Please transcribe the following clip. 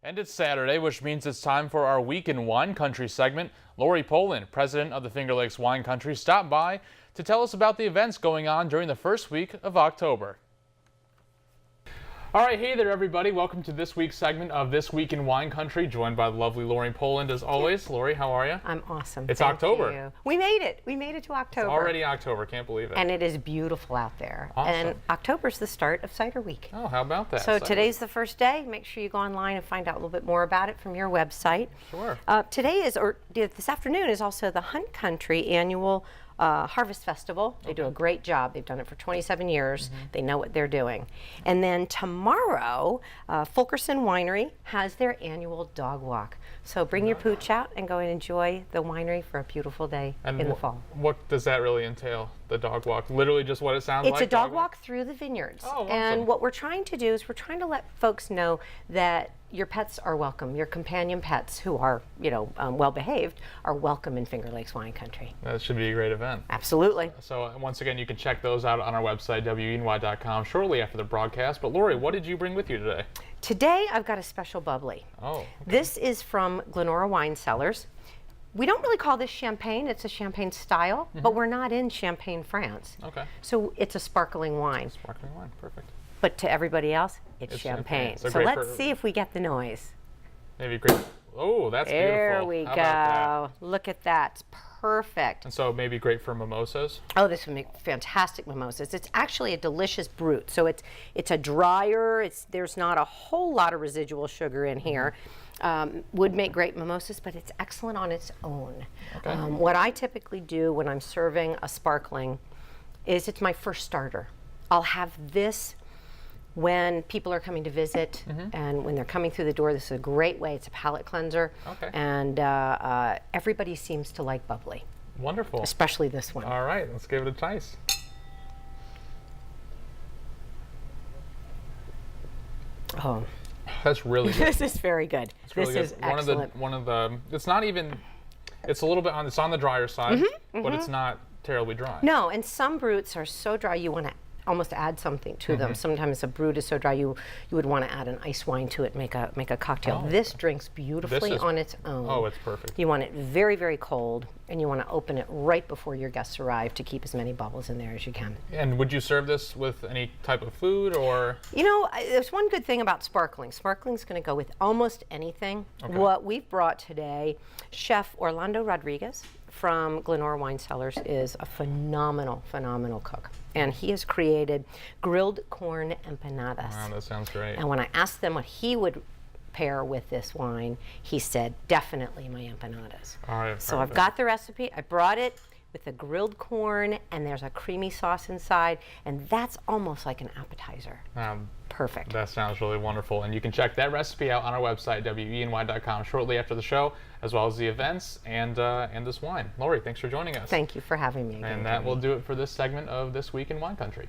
And it's Saturday, which means it's time for our Week in Wine Country segment. Lori Poland, president of the Finger Lakes Wine Country, stopped by to tell us about the events going on during the first week of October. All right, hey there, everybody. Welcome to this week's segment of This Week in Wine Country, joined by the lovely Lori Poland as always. Lori, how are you? I'm awesome. It's Thank October. you. We made it. We made it to October. It's already October. Can't believe it. And it is beautiful out there. Awesome. And October's the start of Cider Week. Oh, how about that? So Cider today's the first day. Make sure you go online and find out a little bit more about it from your website. Sure. This afternoon is also the Hunt Country annual Harvest Festival. They do a great job. They've done it for 27 years. They know what they're doing. And then tomorrow, Fulkerson Winery has their annual dog walk. So bring your pooch out and go and enjoy the winery for a beautiful day in the fall. What does that really entail, the dog walk? Literally just what it sounds like? It's a dog walk through the vineyards. Oh, awesome. And what we're trying to do is we're trying to let folks know that your pets are welcome. Your companion pets who are, well behaved are welcome in Finger Lakes Wine Country. That should be a great event. Absolutely. So once again, you can check those out on our website, WENY.com, shortly after the broadcast. But Lori, what did you bring with you today? Today, I've got a special bubbly. Oh. Okay. This is from Glenora Wine Cellars. We don't really call this champagne. It's a champagne style, but we're not in Champagne, France. Okay. So it's a sparkling wine. Sparkling wine, perfect. But to everybody else, it's champagne. So let's see if we get the noise. Maybe great. Oh, that's beautiful. There we go. Look at that. It's perfect. And so maybe great for mimosas? Oh, this would make fantastic mimosas. It's actually a delicious brut. So it's a drier, there's not a whole lot of residual sugar in here. Would make great mimosas, but it's excellent on its own. Okay. What I typically do when I'm serving a sparkling is it's my first starter. I'll have this when people are coming to visit and when they're coming through the door. This is a great way. It's a palate cleanser. Okay. And everybody seems to like bubbly. Wonderful. Especially this one. All right, let's give it a taste. Oh, that's really good. this is very good. It's really this good. is excellent. One of the. It's not even. It's a little bit it's on the drier side, but it's not terribly dry. No, and some bruts are so dry you want to almost add something to them. Sometimes a brut is so dry you would want to add an ice wine to it, make a cocktail. This drinks beautifully on its own. Oh, it's perfect. You want it very, very cold, and you want to open it right before your guests arrive to keep as many bubbles in there as you can. And would you serve this with any type of food, or? There's one good thing about sparkling. Sparkling's going to go with almost anything. Okay. What we've brought today, Chef Orlando Rodriguez from Glenora Wine Cellars is a phenomenal, phenomenal cook. And he has created grilled corn empanadas. Wow, that sounds great. And when I asked them what he would pair with this wine, he said, definitely my empanadas. All right, so I've got the recipe. I brought it with the grilled corn, and there's a creamy sauce inside, and that's almost like an appetizer. Perfect. That sounds really wonderful. And you can check that recipe out on our website, WENY.com, shortly after the show, as well as the events and this wine. Lori, thanks for joining us. Thank you for having me again. And that will do it for this segment of This Week in Wine Country.